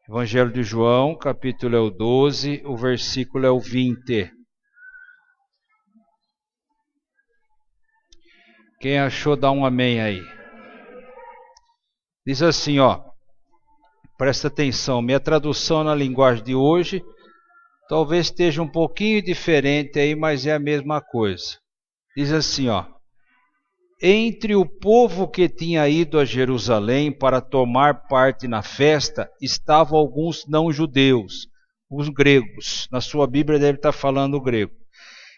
Evangelho de João, capítulo é o 12, o versículo é o 20. Quem achou, dá um amém aí. Diz assim, presta atenção, minha tradução na linguagem de hoje talvez esteja um pouquinho diferente aí, mas é a mesma coisa. Diz assim, entre o povo que tinha ido a Jerusalém para tomar parte na festa, estavam alguns não-judeus, os gregos. Na sua Bíblia deve estar falando grego.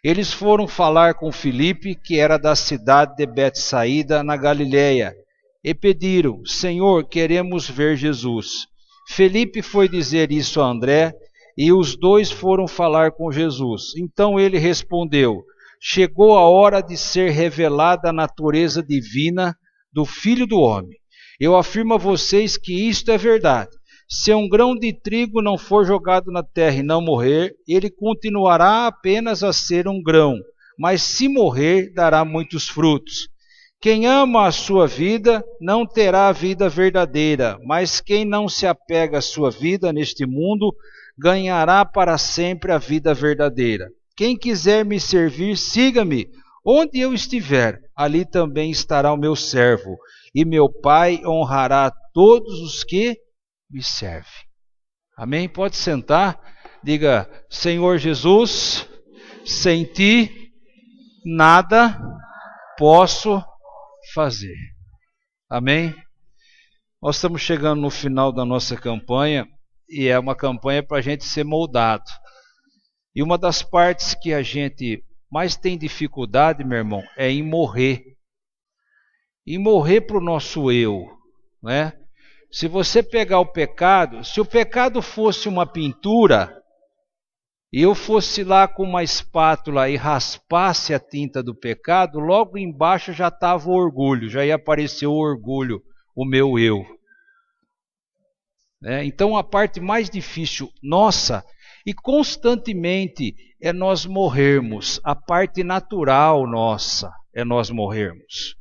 Eles foram falar com Filipe, que era da cidade de Betsaída, na Galileia, e pediram: Senhor, queremos ver Jesus. Filipe foi dizer isso a André, e os dois foram falar com Jesus. Então ele respondeu: chegou a hora de ser revelada a natureza divina do Filho do Homem. Eu afirmo a vocês que isto é verdade. Se um grão de trigo não for jogado na terra e não morrer, ele continuará apenas a ser um grão, mas se morrer, dará muitos frutos. Quem ama a sua vida não terá a vida verdadeira, mas quem não se apega à sua vida neste mundo, ganhará para sempre a vida verdadeira. Quem quiser me servir, siga-me. Onde eu estiver, ali também estará o meu servo, e meu Pai honrará todos os que me servem. Amém? Pode sentar. Diga: Senhor Jesus, sem ti nada posso fazer. Amém? Nós estamos chegando no final da nossa campanha, e é uma campanha para a gente ser moldado. E uma das partes que a gente mais tem dificuldade, meu irmão, é em morrer. Em morrer para o nosso eu, né? Se você pegar o pecado, se o pecado fosse uma pintura, e eu fosse lá com uma espátula e raspasse a tinta do pecado, logo embaixo já estava o orgulho, já ia aparecer o orgulho, o meu eu. Então a parte mais difícil nossa, e constantemente, é nós morrermos. A parte natural nossa é nós morrermos.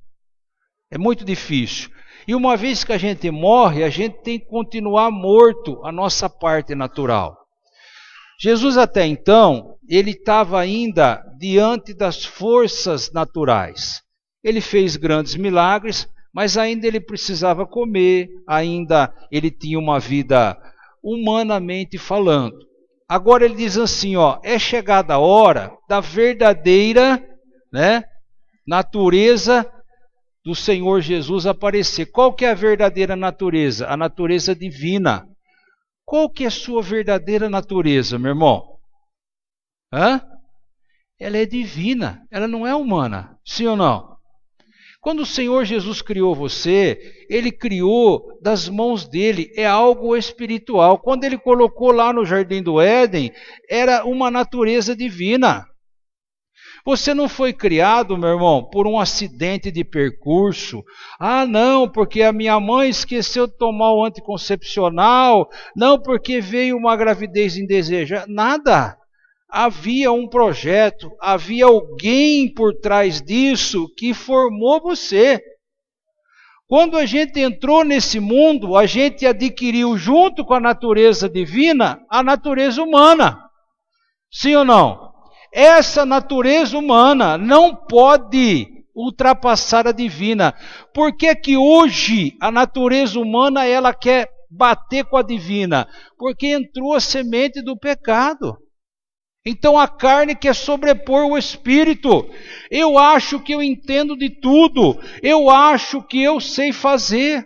É muito difícil. E uma vez que a gente morre, a gente tem que continuar morto a nossa parte natural. Jesus até então, ele estava ainda diante das forças naturais. Ele fez grandes milagres, mas ainda ele precisava comer, ainda ele tinha uma vida humanamente falando. Agora ele diz assim, é chegada a hora da verdadeira, natureza do Senhor Jesus aparecer. Qual que é a verdadeira natureza? A natureza divina. Qual que é a sua verdadeira natureza, meu irmão? Ela é divina, ela não é humana, sim ou não? Quando o Senhor Jesus criou você, Ele criou das mãos dele, é algo espiritual. Quando Ele colocou lá no Jardim do Éden, era uma natureza divina. Você não foi criado, meu irmão, por um acidente de percurso. Ah, não, porque a minha mãe esqueceu de tomar o anticoncepcional. Não, porque veio uma gravidez indesejada. Nada. Havia um projeto, havia alguém por trás disso que formou você. Quando a gente entrou nesse mundo, a gente adquiriu junto com a natureza divina, a natureza humana. Sim ou não? Essa natureza humana não pode ultrapassar a divina. Por que que hoje a natureza humana ela quer bater com a divina? Porque entrou a semente do pecado. Então a carne quer sobrepor o espírito. Eu acho que eu entendo de tudo. Eu acho que eu sei fazer.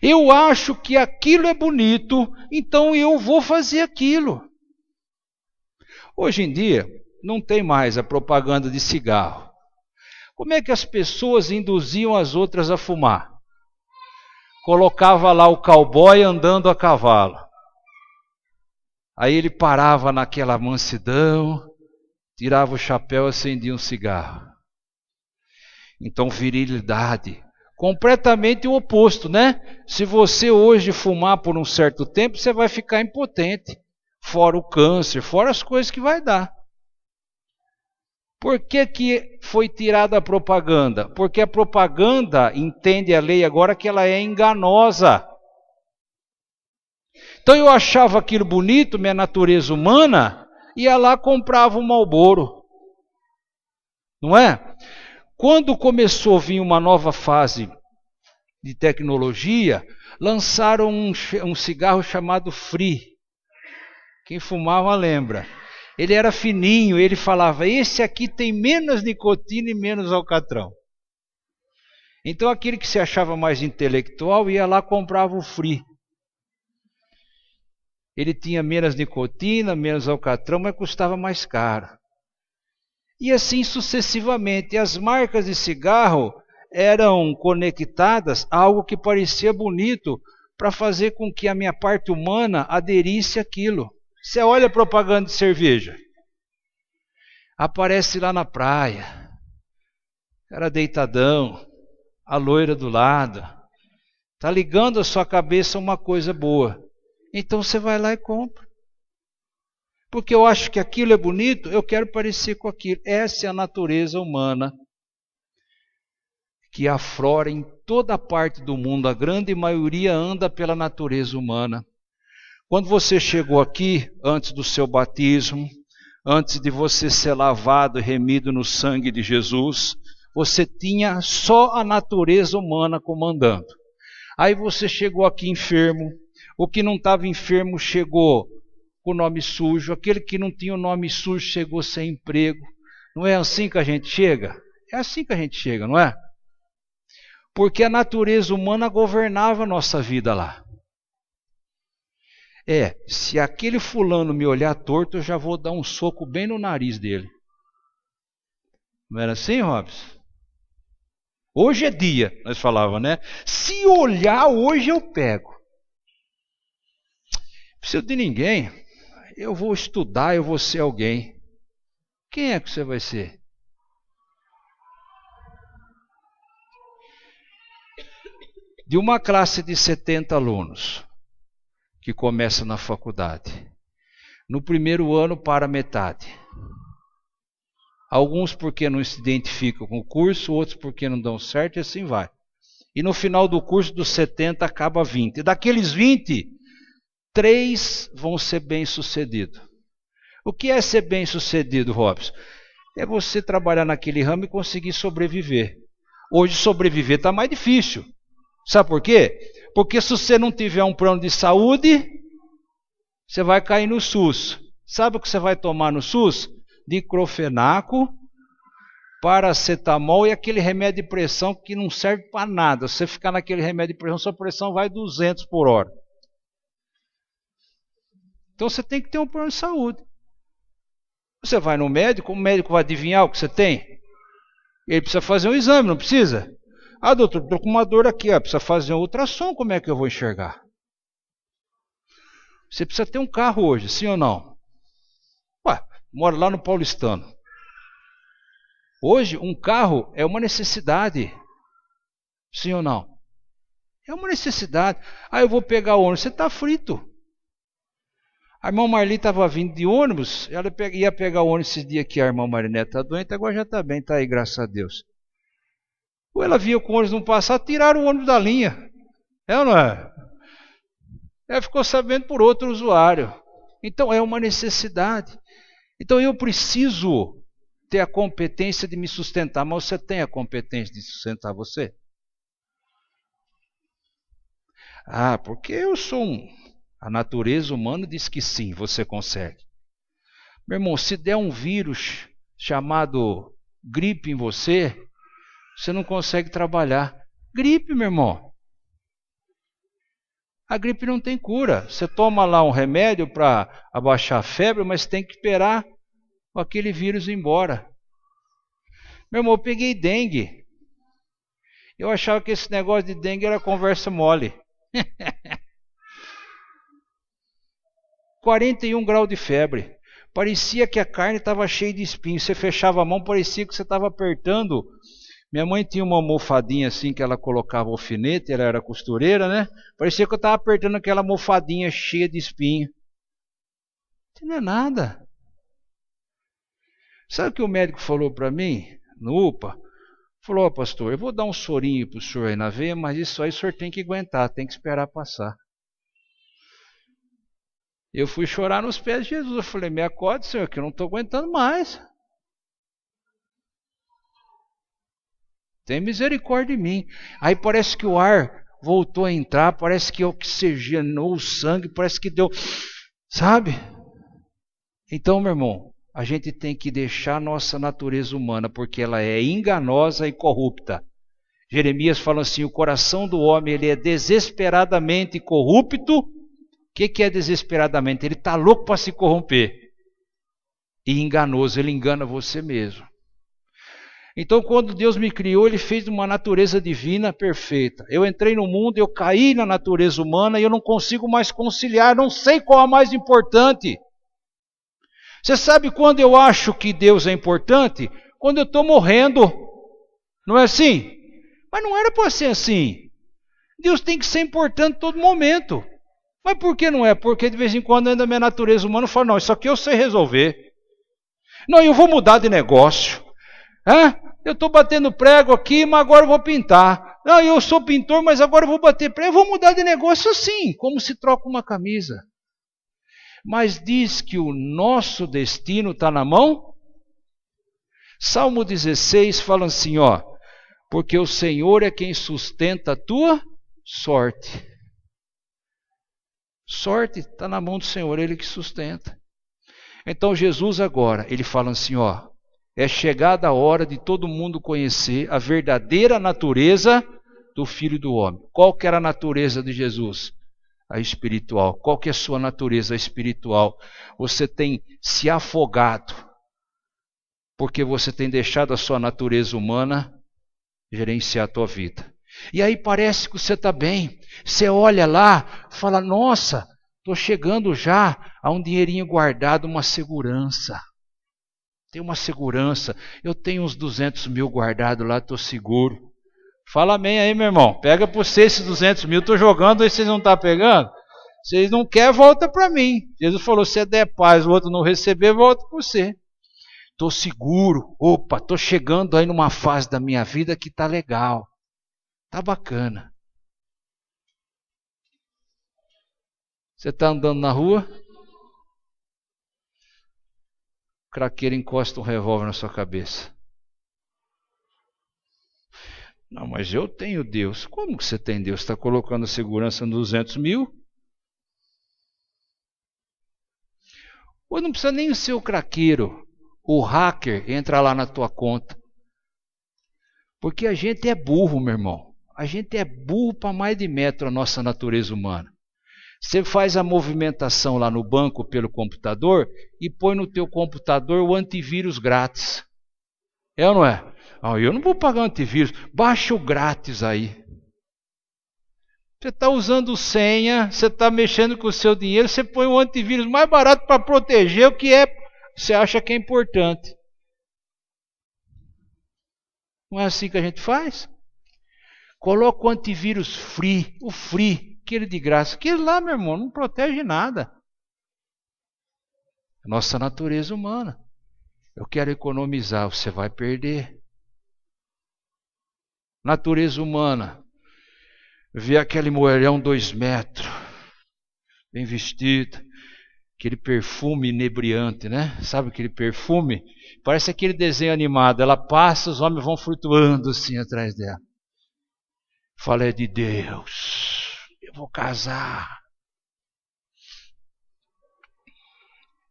Eu acho que aquilo é bonito, então eu vou fazer aquilo. Hoje em dia, não tem mais a propaganda de cigarro. Como é que as pessoas induziam as outras a fumar? Colocava lá o cowboy andando a cavalo. Aí ele parava naquela mansidão, tirava o chapéu e acendia um cigarro. Então, virilidade. Completamente o oposto, né? Se você hoje fumar por um certo tempo, você vai ficar impotente. Fora o câncer, fora as coisas que vai dar. Por que que foi tirada a propaganda? Porque a propaganda entende a lei agora que ela é enganosa. Então eu achava aquilo bonito, minha natureza humana, ia lá comprava um Marlboro. Não é? Quando começou a vir uma nova fase de tecnologia, lançaram um cigarro chamado Free. Quem fumava lembra. Ele era fininho, ele falava, esse aqui tem menos nicotina e menos alcatrão. Então aquele que se achava mais intelectual ia lá e comprava o Free. Ele tinha menos nicotina, menos alcatrão, mas custava mais caro. E assim sucessivamente. E as marcas de cigarro eram conectadas a algo que parecia bonito para fazer com que a minha parte humana aderisse àquilo. Você olha a propaganda de cerveja. Aparece lá na praia. Cara deitadão. A loira do lado. Está ligando a sua cabeça a uma coisa boa. Então você vai lá e compra. Porque eu acho que aquilo é bonito, eu quero parecer com aquilo. Essa é a natureza humana que aflora em toda parte do mundo. A grande maioria anda pela natureza humana. Quando você chegou aqui, antes do seu batismo, antes de você ser lavado e remido no sangue de Jesus, você tinha só a natureza humana comandando. Aí você chegou aqui enfermo, o que não estava enfermo chegou com o nome sujo, aquele que não tinha o nome sujo chegou sem emprego. Não é assim que a gente chega? É assim que a gente chega, não é? Porque a natureza humana governava a nossa vida lá. Se aquele fulano me olhar torto, eu já vou dar um soco bem no nariz dele. Não era assim, Robson? Hoje é dia, nós falávamos, né? Se olhar, hoje eu pego. Não preciso de ninguém. Eu vou estudar, eu vou ser alguém. Quem é que você vai ser? De uma classe de 70 alunos que começa na faculdade, no primeiro ano para metade. Alguns porque não se identificam com o curso, outros porque não dão certo e assim vai. E no final do curso, dos 70, acaba 20. E daqueles 20, 3 vão ser bem-sucedidos. O que é ser bem-sucedido, Robson? É você trabalhar naquele ramo e conseguir sobreviver. Hoje sobreviver está mais difícil. Sabe por quê? Porque se você não tiver um plano de saúde, você vai cair no SUS. Sabe o que você vai tomar no SUS? Diclofenaco, paracetamol e aquele remédio de pressão que não serve para nada. Se você ficar naquele remédio de pressão, sua pressão vai 200 por hora. Então você tem que ter um plano de saúde. Você vai no médico, o médico vai adivinhar o que você tem? Ele precisa fazer um exame, não precisa? Ah, doutor, estou com uma dor aqui, precisa fazer um ultrassom, como é que eu vou enxergar? Você precisa ter um carro hoje, sim ou não? Mora lá no Paulistano. Hoje, um carro é uma necessidade. Sim ou não? É uma necessidade. Eu vou pegar o ônibus. Você está frito. A irmã Marli estava vindo de ônibus. Ela ia pegar o ônibus esse dia que a irmã Marinete está doente. Agora já está bem, está aí, graças a Deus. Ou ela via com o ônibus não passar, tiraram o ônibus da linha. É ou não é? Ela ficou sabendo por outro usuário. Então, é uma necessidade. Então, eu preciso ter a competência de me sustentar, mas você tem a competência de sustentar você? Porque eu sou A natureza humana diz que sim, você consegue. Meu irmão, se der um vírus chamado gripe em você, você não consegue trabalhar. Gripe, meu irmão. A gripe não tem cura. Você toma lá um remédio para abaixar a febre, mas tem que esperar aquele vírus ir embora. Meu irmão, eu peguei dengue. Eu achava que esse negócio de dengue era conversa mole. 41 graus de febre. Parecia que a carne estava cheia de espinhos. Você fechava a mão, parecia que você estava apertando. Minha mãe tinha uma almofadinha assim que ela colocava alfinete, ela era costureira, né? Parecia que eu estava apertando aquela almofadinha cheia de espinho. Isso não é nada. Sabe o que o médico falou para mim, no UPA? Falou, pastor, eu vou dar um sorinho para o senhor aí na veia, mas isso aí o senhor tem que aguentar, tem que esperar passar. Eu fui chorar nos pés de Jesus. Eu falei, me acorde, Senhor, que eu não estou aguentando mais. Tem misericórdia de mim. Aí parece que o ar voltou a entrar, parece que oxigenou o sangue, parece que deu, sabe? Então, meu irmão, a gente tem que deixar a nossa natureza humana, porque ela é enganosa e corrupta. Jeremias fala assim, o coração do homem ele é desesperadamente corrupto. O que é desesperadamente? Ele está louco para se corromper. E enganoso, ele engana você mesmo. Então, quando Deus me criou, Ele fez uma natureza divina perfeita. Eu entrei no mundo, eu caí na natureza humana e eu não consigo mais conciliar, não sei qual é a mais importante. Você sabe quando eu acho que Deus é importante? Quando eu estou morrendo. Não é assim? Mas não era para ser assim. Deus tem que ser importante em todo momento. Mas por que não é? Porque de vez em quando ainda a minha natureza humana fala, não, isso aqui eu sei resolver. Não, eu vou mudar de negócio. Eu estou batendo prego aqui, mas agora eu vou pintar. Não, eu sou pintor, mas agora eu vou bater prego. Eu vou mudar de negócio assim, como se troca uma camisa. Mas diz que o nosso destino está na mão. Salmo 16 fala assim, porque o Senhor é quem sustenta a tua sorte. Sorte está na mão do Senhor, Ele que sustenta. Então Jesus agora, Ele fala assim, é chegada a hora de todo mundo conhecer a verdadeira natureza do Filho do Homem. Qual que era a natureza de Jesus? A espiritual. Qual que é a sua natureza espiritual? Você tem se afogado, porque você tem deixado a sua natureza humana gerenciar a tua vida. E aí parece que você está bem. Você olha lá, fala, nossa, estou chegando já a um dinheirinho guardado, uma segurança. Tem uma segurança. Eu tenho uns 200 mil guardados lá, estou seguro. Fala amém aí, meu irmão. Pega para você esses 200 mil, estou jogando, aí vocês não estão pegando? Vocês não querem, volta para mim. Jesus falou, se der paz, o outro não receber, volta para você. Estou seguro. Opa, estou chegando aí numa fase da minha vida que está legal. Está bacana. Você está andando na rua? O craqueiro encosta um revólver na sua cabeça. Não, mas eu tenho Deus. Como que você tem Deus? Está colocando segurança nos 200 mil? Ou não precisa nem ser o craqueiro. O hacker entra lá na tua conta. Porque a gente é burro, meu irmão. A gente é burro para mais de metro a nossa natureza humana. Você faz a movimentação lá no banco pelo computador e põe no teu computador o antivírus grátis. É ou não é? Eu não vou pagar antivírus. Baixa o grátis aí. Você está usando senha, você está mexendo com o seu dinheiro, você põe o antivírus mais barato para proteger o que você acha que é importante. Não é assim que a gente faz? Coloca o antivírus free, o free, aquele de graça. Aquele lá, meu irmão, não protege nada. Nossa natureza humana. Eu quero economizar, você vai perder. Natureza humana. Vê aquele moelhão 2 metros, bem vestido, aquele perfume inebriante, né? Sabe aquele perfume? Parece aquele desenho animado. Ela passa, os homens vão flutuando assim atrás dela. Fala, é de Deus. Eu vou casar.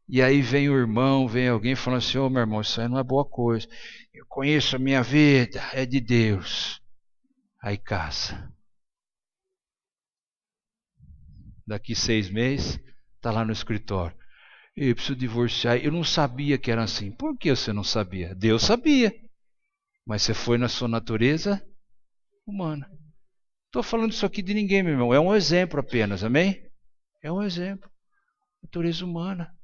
E aí vem o irmão, vem alguém falando assim, meu irmão, isso aí não é boa coisa. Eu conheço a minha vida, é de Deus. Aí casa. Daqui 6 meses, está lá no escritório. Eu preciso divorciar. Eu não sabia que era assim. Por que você não sabia? Deus sabia. Mas você foi na sua natureza humana. Estou falando isso aqui de ninguém, meu irmão. É um exemplo apenas, amém? É um exemplo. Natureza humana.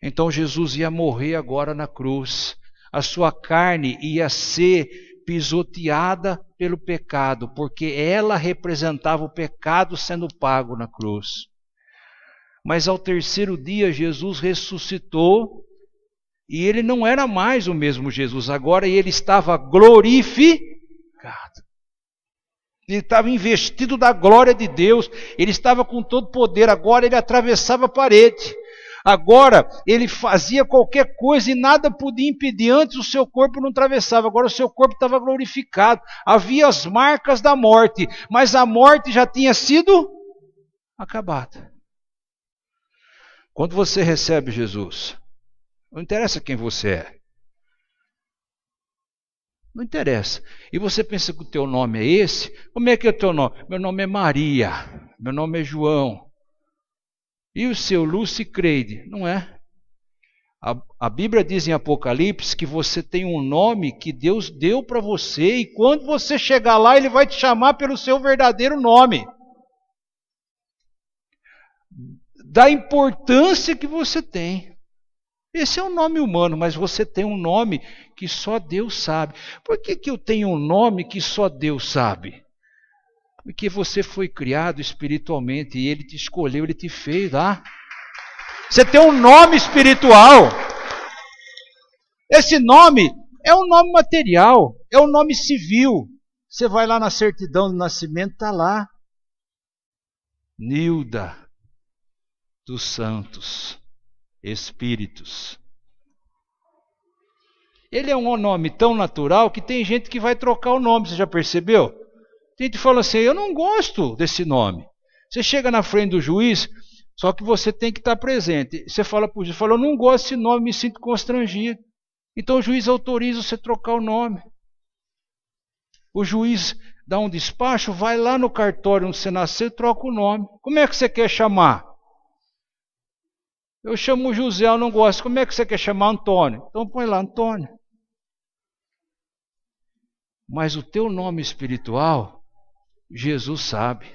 Então Jesus ia morrer agora na cruz. A sua carne ia ser pisoteada pelo pecado, porque ela representava o pecado sendo pago na cruz. Mas ao 3º dia Jesus ressuscitou e ele não era mais o mesmo Jesus, agora ele estava glorificado. Ele estava investido da glória de Deus. Ele estava com todo poder. Agora ele atravessava a parede. Agora ele fazia qualquer coisa e nada podia impedir. Antes o seu corpo não atravessava. Agora o seu corpo estava glorificado. Havia as marcas da morte. Mas a morte já tinha sido acabada. Quando você recebe Jesus, não interessa quem você é. Não interessa. E você pensa que o teu nome é esse? Como é que é o teu nome? Meu nome é Maria. Meu nome é João. E o seu Lúcio Creide? Não é. A Bíblia diz em Apocalipse que você tem um nome que Deus deu para você. E quando você chegar lá, Ele vai te chamar pelo seu verdadeiro nome. Da importância que você tem. Esse é um nome humano, mas você tem um nome que só Deus sabe. Por que eu tenho um nome que só Deus sabe? Porque você foi criado espiritualmente e Ele te escolheu, Ele te fez lá. Você tem um nome espiritual. Esse nome é um nome material, é um nome civil. Você vai lá na certidão de nascimento, está lá. Nilda dos Santos Espíritos. Ele é um nome tão natural que tem gente que vai trocar o nome, você já percebeu? Tem gente que fala assim, eu não gosto desse nome. Você chega na frente do juiz, só que você tem que estar presente. Você fala para o juiz, eu não gosto desse nome, me sinto constrangido. Então o juiz autoriza você trocar o nome. O juiz dá um despacho, vai lá no cartório onde você nasceu e troca o nome. Como é que você quer chamar? Eu chamo José, eu não gosto. Como é que você quer chamar? Antônio? Então põe lá Antônio. Mas o teu nome espiritual, Jesus sabe.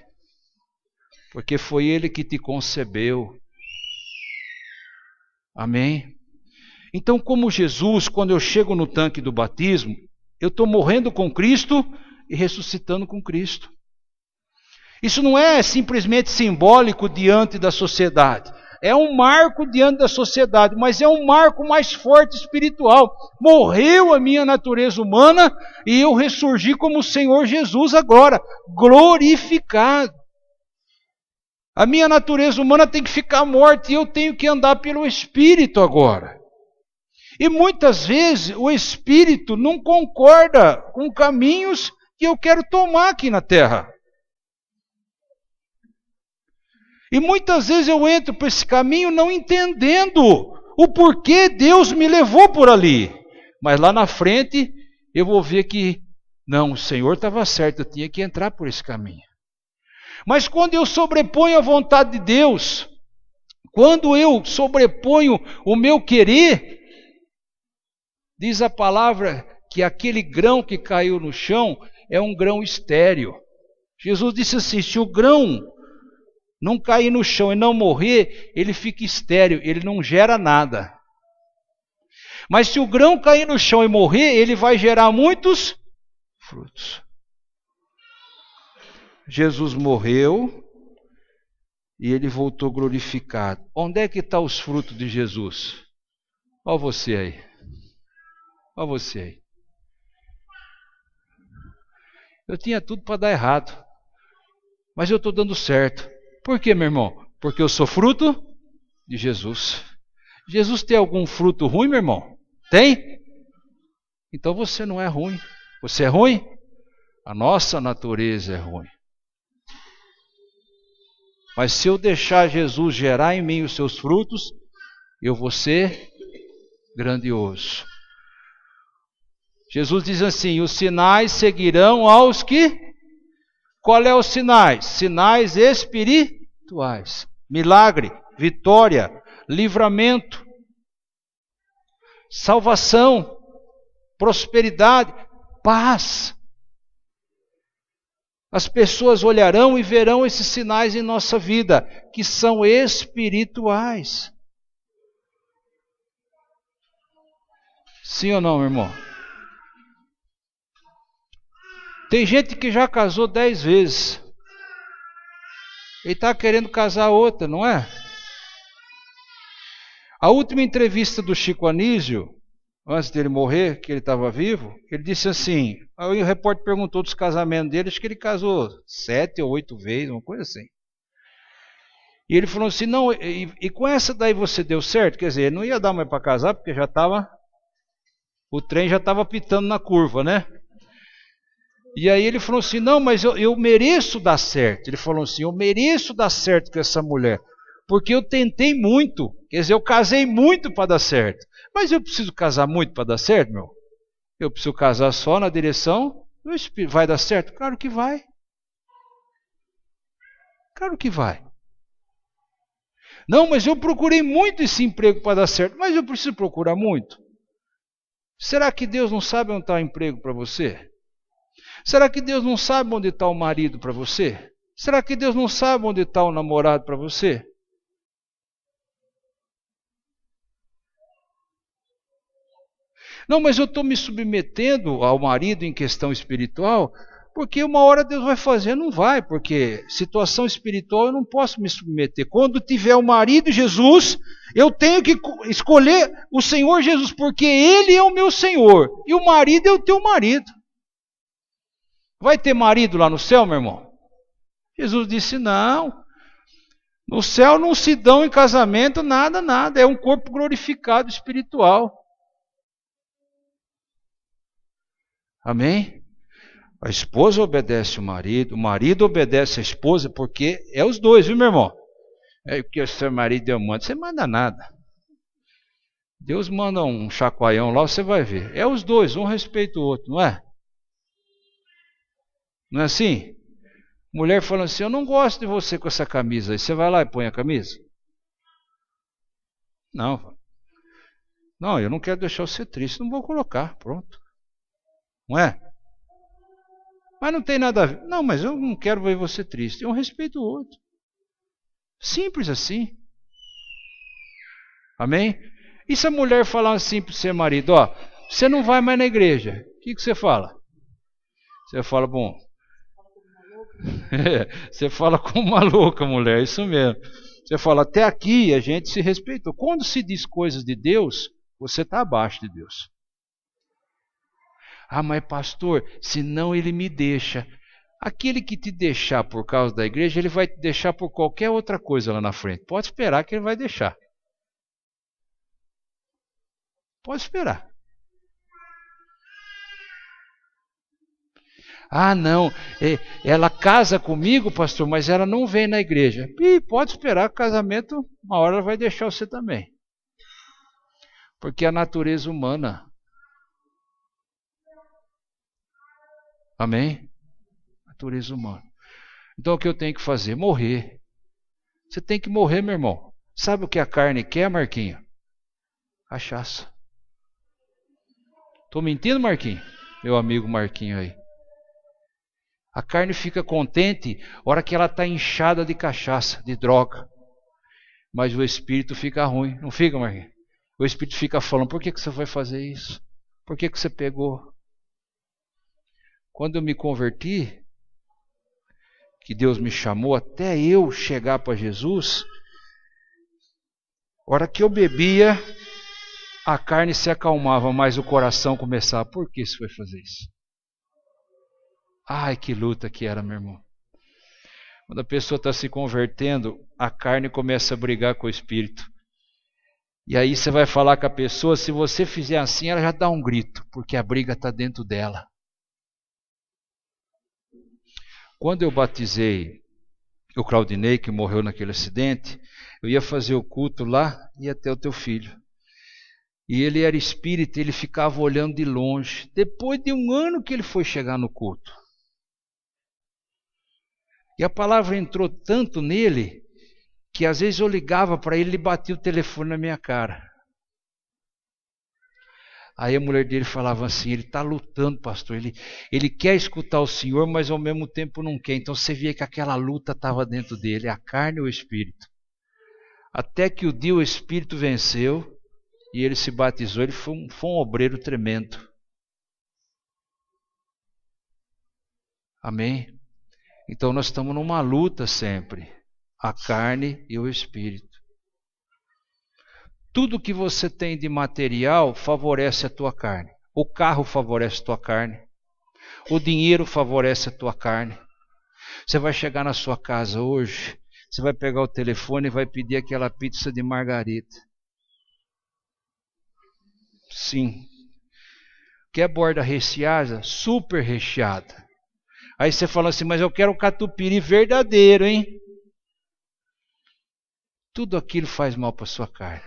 Porque foi Ele que te concebeu. Amém? Então, como Jesus, quando eu chego no tanque do batismo, eu estou morrendo com Cristo e ressuscitando com Cristo. Isso não é simplesmente simbólico diante da sociedade. É um marco diante da sociedade, mas é um marco mais forte espiritual. Morreu a minha natureza humana e eu ressurgi como o Senhor Jesus agora, glorificado. A minha natureza humana tem que ficar morta e eu tenho que andar pelo Espírito agora. E muitas vezes o Espírito não concorda com caminhos que eu quero tomar aqui na terra. E muitas vezes eu entro por esse caminho não entendendo o porquê Deus me levou por ali. Mas lá na frente eu vou ver que, não, o Senhor estava certo, eu tinha que entrar por esse caminho. Mas quando eu sobreponho a vontade de Deus, quando eu sobreponho o meu querer, diz a palavra que aquele grão que caiu no chão é um grão estéril. Jesus disse assim, se o grão não cair no chão e não morrer, ele fica estéril, ele não gera nada. Mas se o grão cair no chão e morrer, ele vai gerar muitos frutos. Jesus morreu e ele voltou glorificado. Onde é que estão os frutos de Jesus? Olha você aí. Olha você aí. Eu tinha tudo para dar errado, mas eu estou dando certo. Por quê, meu irmão? Porque eu sou fruto de Jesus. Jesus tem algum fruto ruim, meu irmão? Tem? Então você não é ruim. Você é ruim? A nossa natureza é ruim. Mas se eu deixar Jesus gerar em mim os seus frutos, eu vou ser grandioso. Jesus diz assim, os sinais seguirão aos que... Qual é os sinais? Sinais espirituais. Milagre, vitória, livramento, salvação, prosperidade, paz. As pessoas olharão e verão esses sinais em nossa vida, que são espirituais. Sim ou não, meu irmão? Tem gente que já casou 10 vezes. Ele está querendo casar outra, não é? A última entrevista do Chico Anísio, antes dele morrer, que ele estava vivo, ele disse assim, aí o repórter perguntou dos casamentos dele, acho que ele casou 7 ou 8 vezes, uma coisa assim. E ele falou assim, não, e com essa daí você deu certo? Quer dizer, ele não ia dar mais para casar, porque já estava, o trem já estava pitando na curva, né? E aí ele falou assim, não, mas eu mereço dar certo. Ele falou assim, eu mereço dar certo com essa mulher, porque eu tentei muito, quer dizer, eu casei muito para dar certo. Mas eu preciso casar muito para dar certo, meu? Eu preciso casar só na direção do Espírito. Vai dar certo? Claro que vai. Claro que vai. Não, mas eu procurei muito esse emprego para dar certo. Mas eu preciso procurar muito. Será que Deus não sabe onde está o emprego para você? Será que Deus não sabe onde está o marido para você? Será que Deus não sabe onde está o namorado para você? Não, mas eu estou me submetendo ao marido em questão espiritual, porque uma hora Deus vai fazer, não vai, porque situação espiritual eu não posso me submeter. Quando tiver o marido Jesus, eu tenho que escolher o Senhor Jesus, porque Ele é o meu Senhor, e o marido é o teu marido. Vai ter marido lá no céu, meu irmão? Jesus disse, não, no céu não se dão em casamento nada, nada, é um corpo glorificado espiritual. Amém? A esposa obedece o marido obedece a esposa, porque é os dois, viu, meu irmão? É porque o seu marido eu mando, você manda nada. Deus manda um chacoalhão lá, você vai ver. É os dois, um respeita o outro, não é? Não é assim? Mulher falando assim, eu não gosto de você com essa camisa aí, você vai lá e põe a camisa? Não. Não, eu não quero deixar você triste, não vou colocar, pronto. Não é? Mas não tem nada a ver. Não, mas eu não quero ver você triste. Eu respeito o outro. Simples assim. Amém? E se a mulher falar assim para o seu marido, ó, você não vai mais na igreja, o que você fala? Você fala, bom, você fala como uma louca, mulher, isso mesmo. Você fala, até aqui a gente se respeitou. Quando se diz coisas de Deus, você está abaixo de Deus. Ah, mas pastor, senão ele me deixa. Aquele que te deixar por causa da igreja, ele vai te deixar por qualquer outra coisa lá na frente. Pode esperar que ele vai deixar. Pode esperar. Ah, não, ela casa comigo, pastor, mas ela não vem na igreja. E pode esperar que o casamento, uma hora ela vai deixar você também. Porque é a natureza humana. Amém? Natureza humana. Então o que eu tenho que fazer? Morrer. Você tem que morrer, meu irmão. Sabe o que a carne quer, Marquinho? Cachaça. Estou mentindo, Marquinho? Meu amigo Marquinho aí. A carne fica contente na hora que ela está inchada de cachaça, de droga. Mas o espírito fica ruim. Não fica, Marquinhos? O espírito fica falando, por que você vai fazer isso? Por que você pegou? Quando eu me converti, que Deus me chamou até eu chegar para Jesus, a hora que eu bebia, a carne se acalmava, mas o coração começava. Por que você foi fazer isso? Ai, que luta que era, meu irmão. Quando a pessoa está se convertendo, a carne começa a brigar com o espírito. E aí você vai falar com a pessoa, se você fizer assim, ela já dá um grito, porque a briga está dentro dela. Quando eu batizei o Claudinei, que morreu naquele acidente, eu ia fazer o culto lá e até o teu filho. E ele era espírita, ele ficava olhando de longe. Depois de um ano que ele foi chegar no culto. E a palavra entrou tanto nele, que às vezes eu ligava para ele e batia o telefone na minha cara. Aí a mulher dele falava assim, ele está lutando, pastor, ele quer escutar o Senhor, mas ao mesmo tempo não quer. Então você via que aquela luta estava dentro dele, a carne e o espírito. Até que o dia o espírito venceu e ele se batizou, ele foi um obreiro tremendo. Amém? Então nós estamos numa luta sempre, a carne e o espírito. Tudo que você tem de material favorece a tua carne. O carro favorece a tua carne. O dinheiro favorece a tua carne. Você vai chegar na sua casa hoje, você vai pegar o telefone e vai pedir aquela pizza de margarita. Sim. Quer borda recheada? Super recheada. Aí você fala assim, mas eu quero um catupiry verdadeiro, hein? Tudo aquilo faz mal para a sua carne.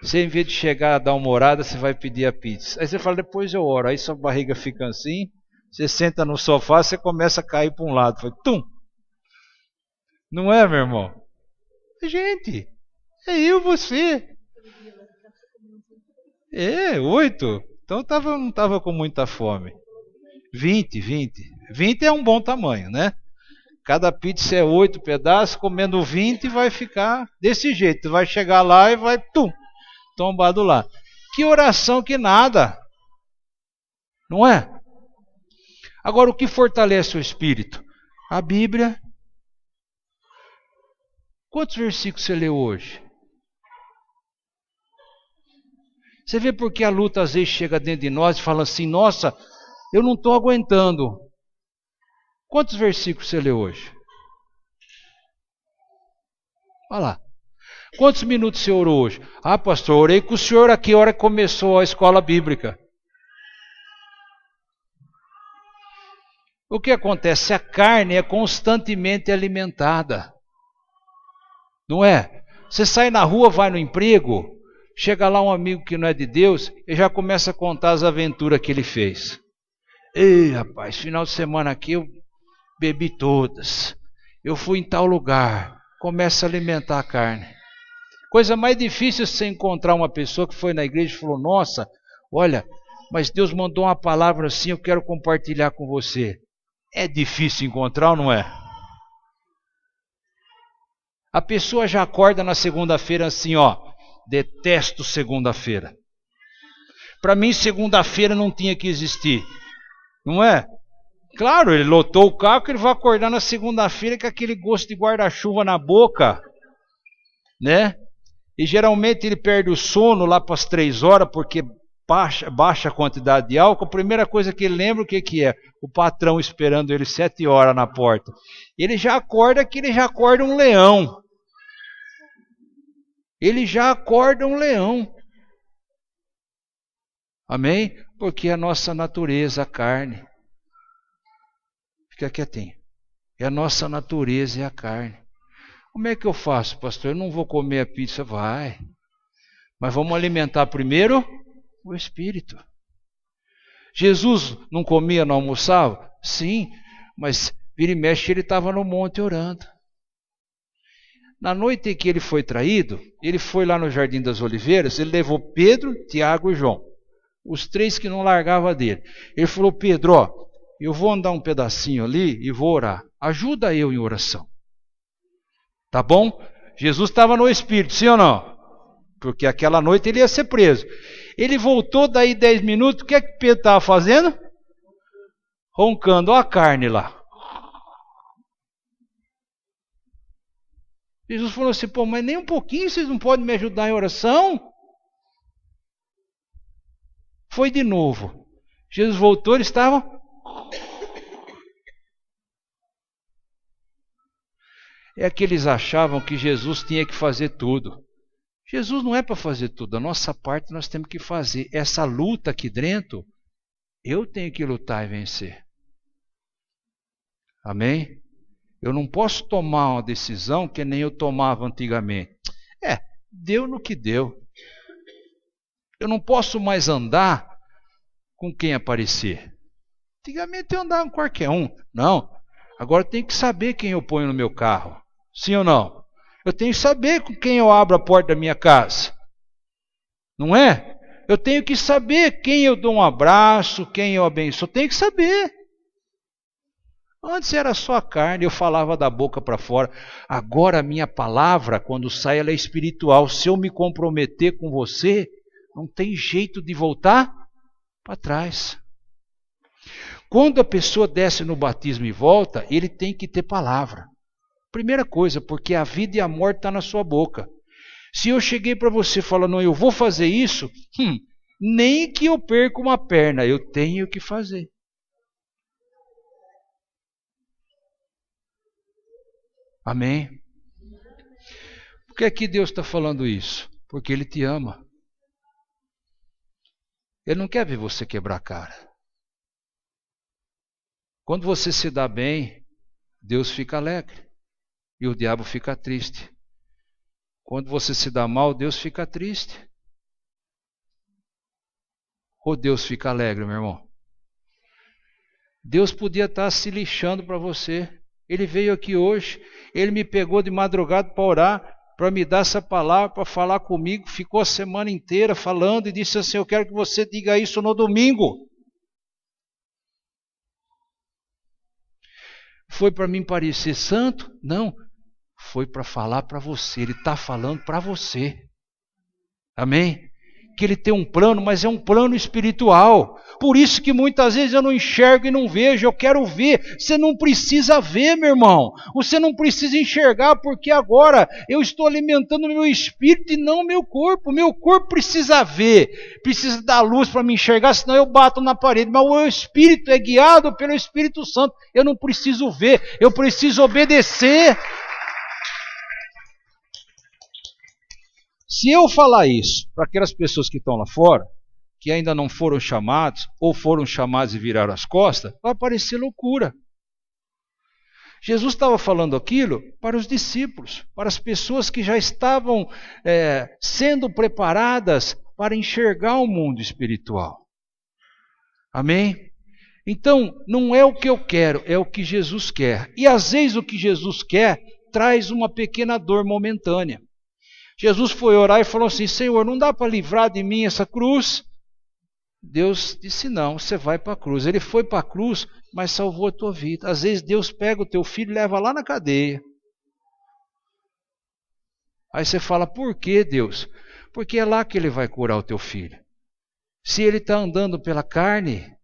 Você, em vez de chegar a dar uma orada, você vai pedir a pizza. Aí você fala, depois eu oro. Aí sua barriga fica assim, você senta no sofá, você começa a cair para um lado. Fala, tum! Não é, meu irmão? Gente, é eu, você. 8. Então não estava com muita fome. 20. 20 é um bom tamanho, né? Cada pizza é 8 pedaços, comendo 20 vai ficar desse jeito. Vai chegar lá e vai, tombado lá. Que oração que nada. Não é? Agora, o que fortalece o espírito? A Bíblia. Quantos versículos você leu hoje? Você vê porque a luta às vezes chega dentro de nós e fala assim, nossa, eu não estou aguentando. Quantos versículos você leu hoje? Olha lá. Quantos minutos você orou hoje? Ah, pastor, orei com o senhor aqui a hora que começou a escola bíblica. O que acontece? A carne é constantemente alimentada. Não é? Você sai na rua, vai no emprego, chega lá um amigo que não é de Deus e já começa a contar as aventuras que ele fez. Ei, rapaz, final de semana aqui eu bebi todas. Eu fui em tal lugar. Começa a alimentar a carne. Coisa mais difícil é você encontrar uma pessoa que foi na igreja e falou, nossa, olha, mas Deus mandou uma palavra assim, eu quero compartilhar com você. É difícil encontrar ou não é? A pessoa já acorda na segunda-feira assim, ó, detesto segunda-feira. Para mim, segunda-feira não tinha que existir. Não é? Claro, ele lotou o carro, que ele vai acordar na segunda-feira com aquele gosto de guarda-chuva na boca, né? E geralmente ele perde o sono lá para as 3 horas, porque baixa a quantidade de álcool. A primeira coisa que ele lembra, o que é? O patrão esperando ele 7 horas na porta. Ele já acorda um leão. Ele já acorda um leão. Amém? Porque a nossa natureza, a carne. Fica quietinho. É a nossa natureza, é a carne. Como é que eu faço, pastor? Eu não vou comer a pizza. Vai. Mas vamos alimentar primeiro o espírito. Jesus não comia, não almoçava? Sim, mas vira e mexe ele estava no monte orando. Na noite em que ele foi traído, ele foi lá no Jardim das Oliveiras, ele levou Pedro, Tiago e João. Os 3 que não largavam dele. Ele falou, Pedro, ó, eu vou andar um pedacinho ali e vou orar. Ajuda eu em oração. Tá bom? Jesus estava no Espírito, sim ou não? Porque aquela noite ele ia ser preso. Ele voltou daí 10 minutos, o que é que Pedro estava fazendo? Roncando, olha a carne lá. Jesus falou assim, pô, mas nem um pouquinho vocês não podem me ajudar em oração? Foi de novo. Jesus voltou, ele estava... É que eles achavam que Jesus tinha que fazer tudo. Jesus não é para fazer tudo. A nossa parte nós temos que fazer. Essa luta aqui dentro, eu tenho que lutar e vencer. Amém? Eu não posso tomar uma decisão que nem eu tomava antigamente. Deu no que deu. Eu não posso mais andar com quem aparecer. Antigamente eu andava com qualquer um. Não. Agora eu tenho que saber quem eu ponho no meu carro. Sim ou não? Eu tenho que saber com quem eu abro a porta da minha casa. Não é? Eu tenho que saber quem eu dou um abraço, quem eu abençoo. Eu tenho que saber. Antes era só a carne, eu falava da boca para fora. Agora a minha palavra, quando sai, ela é espiritual. Se eu me comprometer com você, não tem jeito de voltar para trás. Quando a pessoa desce no batismo e volta, ele tem que ter palavra. Primeira coisa, porque a vida e a morte estão na sua boca. Se eu cheguei para você falando, eu vou fazer isso, nem que eu perca uma perna, eu tenho que fazer. Amém? Por que aqui Deus está falando isso? Porque Ele te ama. Ele não quer ver você quebrar a cara. Quando você se dá bem, Deus fica alegre e o diabo fica triste. Quando você se dá mal, Deus fica triste. Ou Deus fica alegre, meu irmão? Deus podia estar se lixando para você. Ele veio aqui hoje, Ele me pegou de madrugada para orar, para me dar essa palavra, para falar comigo, ficou a semana inteira falando e disse assim, eu quero que você diga isso no domingo. Foi para mim parecer santo? Não, foi para falar para você, Ele está falando para você. Amém? Que Ele tem um plano, mas é um plano espiritual. Por isso que muitas vezes eu não enxergo e não vejo, eu quero ver. Você não precisa ver, meu irmão. Você não precisa enxergar, porque agora eu estou alimentando o meu espírito e não o meu corpo. O meu corpo precisa ver, precisa dar luz para me enxergar, senão eu bato na parede. Mas o meu espírito é guiado pelo Espírito Santo. Eu não preciso ver, eu preciso obedecer. Se eu falar isso para aquelas pessoas que estão lá fora, que ainda não foram chamados, ou foram chamados e viraram as costas, vai parecer loucura. Jesus estava falando aquilo para os discípulos, para as pessoas que já estavam sendo preparadas para enxergar o mundo espiritual. Amém? Então, não é o que eu quero, é o que Jesus quer. E às vezes o que Jesus quer traz uma pequena dor momentânea. Jesus foi orar e falou assim, Senhor, não dá para livrar de mim essa cruz? Deus disse, não, você vai para a cruz. Ele foi para a cruz, mas salvou a tua vida. Às vezes Deus pega o teu filho e leva lá na cadeia. Aí você fala, por que Deus? Porque é lá que Ele vai curar o teu filho. Se ele está andando pela carne,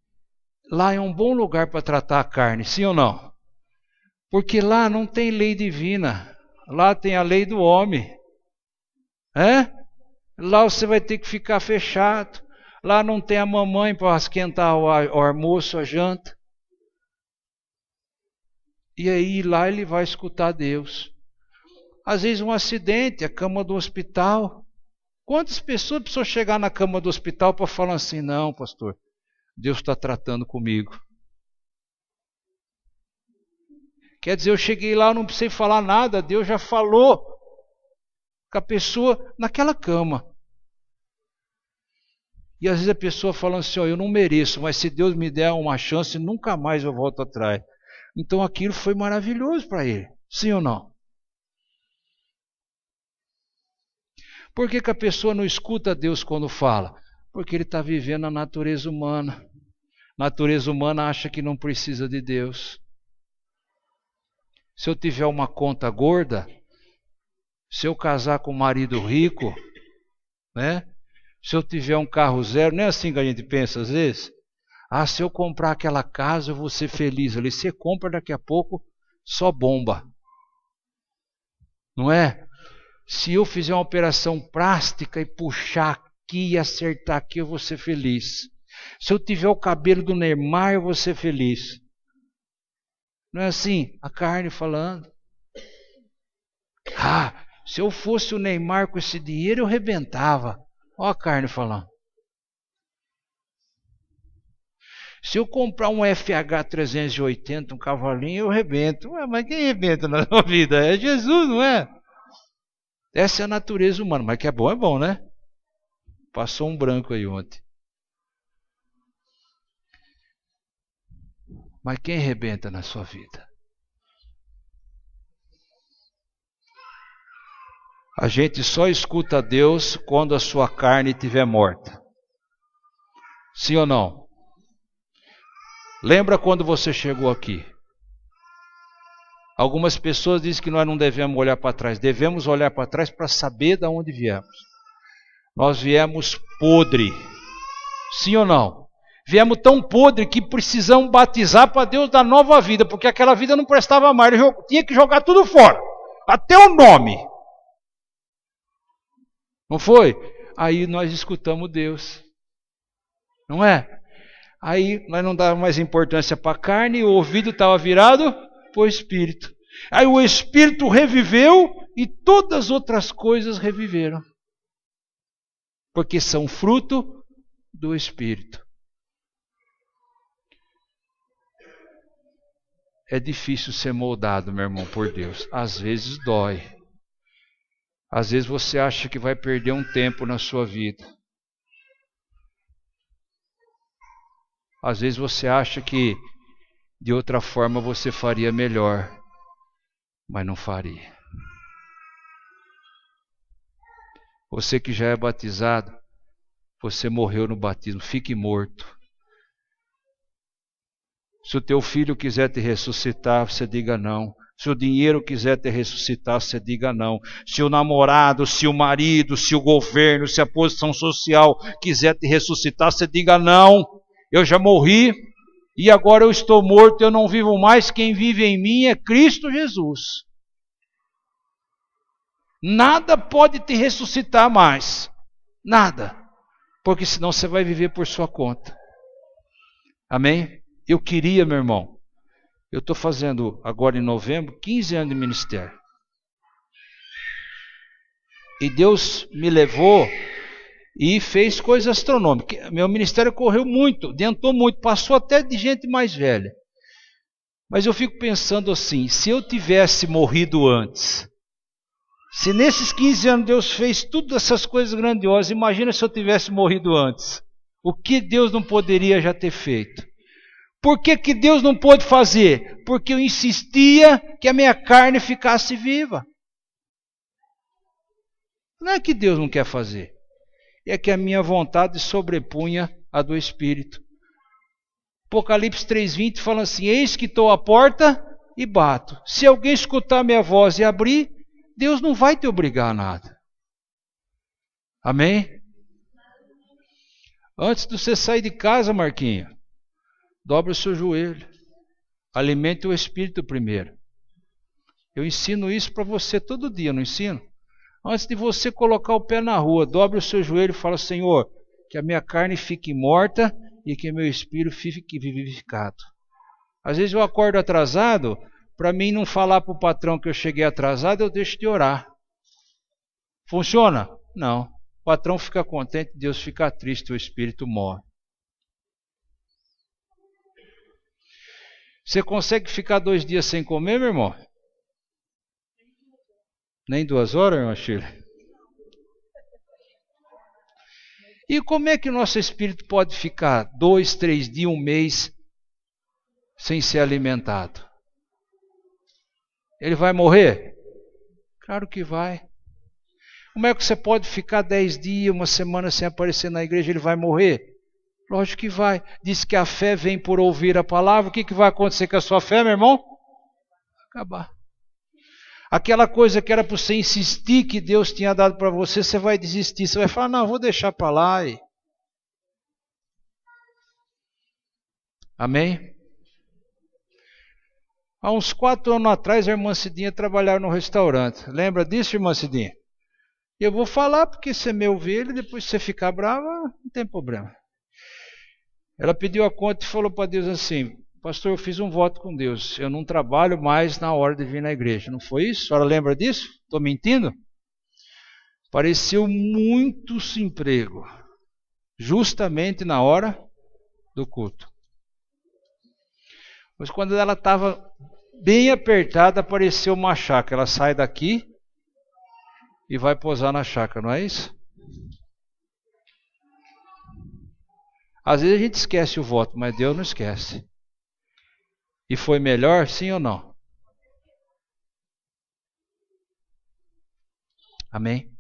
lá é um bom lugar para tratar a carne, sim ou não? Porque lá não tem lei divina, lá tem a lei do homem. Lá você vai ter que ficar fechado. Lá não tem a mamãe para esquentar o almoço, a janta. E aí lá ele vai escutar Deus. Às vezes um acidente, a cama do hospital. Quantas pessoas precisam chegar na cama do hospital para falar assim, não, pastor, Deus está tratando comigo. Quer dizer, eu cheguei lá, não precisei falar nada, Deus já falou com a pessoa naquela cama. E às vezes a pessoa fala assim, eu não mereço, mas se Deus me der uma chance, nunca mais eu volto atrás. Então aquilo foi maravilhoso para ele, sim ou não? Por que a pessoa não escuta Deus quando fala? Porque ele está vivendo a natureza humana. A natureza humana acha que não precisa de Deus. Se eu tiver uma conta gorda, se eu casar com um marido rico, se eu tiver um carro zero, não é assim que a gente pensa às vezes? Se eu comprar aquela casa eu vou ser feliz. Ali você compra, daqui a pouco só bomba. Não é? Se eu fizer uma operação plástica e puxar aqui e acertar aqui, eu vou ser feliz. Se eu tiver o cabelo do Neymar, eu vou ser feliz. Não é assim? A carne falando. Se eu fosse o Neymar com esse dinheiro, eu rebentava. Olha a carne falando. Se eu comprar um FH 380, um cavalinho, eu rebento. Mas quem rebenta na sua vida? É Jesus, não é? Essa é a natureza humana. Mas que é bom, né? Passou um branco aí ontem. Mas quem rebenta na sua vida? A gente só escuta Deus quando a sua carne estiver morta. Sim ou não? Lembra quando você chegou aqui? Algumas pessoas dizem que nós não devemos olhar para trás. Devemos olhar para trás para saber de onde viemos. Nós viemos podre. Sim ou não? Viemos tão podre que precisamos batizar para Deus dar nova vida, porque aquela vida não prestava mais. Ele tinha que jogar tudo fora. Até o nome. Não foi? Aí nós escutamos Deus. Não é? Aí nós não dávamos mais importância para a carne, o ouvido estava virado para o Espírito. Aí o Espírito reviveu e todas as outras coisas reviveram. Porque são fruto do Espírito. É difícil ser moldado, meu irmão, por Deus. Às vezes dói. Às vezes você acha que vai perder um tempo na sua vida. Às vezes você acha que de outra forma você faria melhor, mas não faria. Você que já é batizado, você morreu no batismo, fique morto. Se o teu filho quiser te ressuscitar, você diga não. Se o dinheiro quiser te ressuscitar, você diga não. Se o namorado, se o marido, se o governo, se a posição social quiser te ressuscitar, você diga não. Eu já morri e agora eu estou morto, eu não vivo mais. Quem vive em mim é Cristo Jesus. Nada pode te ressuscitar mais. Nada. Porque senão você vai viver por sua conta. Amém? Eu queria, meu irmão, eu estou fazendo agora em novembro 15 anos de ministério. E Deus me levou e fez coisas astronômicas. Meu ministério correu muito, adiantou muito, passou até de gente mais velha. Mas eu fico pensando assim, se eu tivesse morrido antes, se nesses 15 anos Deus fez todas essas coisas grandiosas, imagina se eu tivesse morrido antes. O que Deus não poderia já ter feito? Por que Deus não pôde fazer? Porque eu insistia que a minha carne ficasse viva. Não é que Deus não quer fazer. É que a minha vontade sobrepunha a do Espírito. Apocalipse 3:20 fala assim, eis que estou à porta e bato. Se alguém escutar a minha voz e abrir, Deus não vai te obrigar a nada. Amém? Antes de você sair de casa, Marquinhos, dobre o seu joelho. Alimente o Espírito primeiro. Eu ensino isso para você todo dia, não ensino? Antes de você colocar o pé na rua, dobre o seu joelho e fala, Senhor, que a minha carne fique morta e que meu espírito fique vivificado. Às vezes eu acordo atrasado, para mim não falar para o patrão que eu cheguei atrasado, eu deixo de orar. Funciona? Não. O patrão fica contente, Deus fica triste, o espírito morre. Você consegue ficar 2 dias sem comer, meu irmão? Nem 2 horas, irmão Chile? E como é que o nosso espírito pode ficar 2, 3 dias, 1 mês sem ser alimentado? Ele vai morrer? Claro que vai. Como é que você pode ficar 10 dias, 1 semana sem aparecer na igreja? Ele vai morrer? Lógico que vai. Diz que a fé vem por ouvir a palavra. O que vai acontecer com a sua fé, meu irmão? Acabar. Aquela coisa que era para você insistir que Deus tinha dado para você, você vai desistir. Você vai falar, não, vou deixar para lá. Amém? Há uns 4 anos atrás, a irmã Cidinha trabalhava no restaurante. Lembra disso, irmã Cidinha? Eu vou falar porque você é meu ovelha, depois se você ficar brava, não tem problema. Ela pediu a conta e falou para Deus assim, pastor, eu fiz um voto com Deus, eu não trabalho mais na hora de vir na igreja. Não foi isso? A senhora lembra disso? Estou mentindo? Apareceu muito emprego, justamente na hora do culto. Mas quando ela estava bem apertada, apareceu uma chácara. Ela sai daqui e vai posar na chácara, não é isso? Às vezes a gente esquece o voto, mas Deus não esquece. E foi melhor, sim ou não? Amém?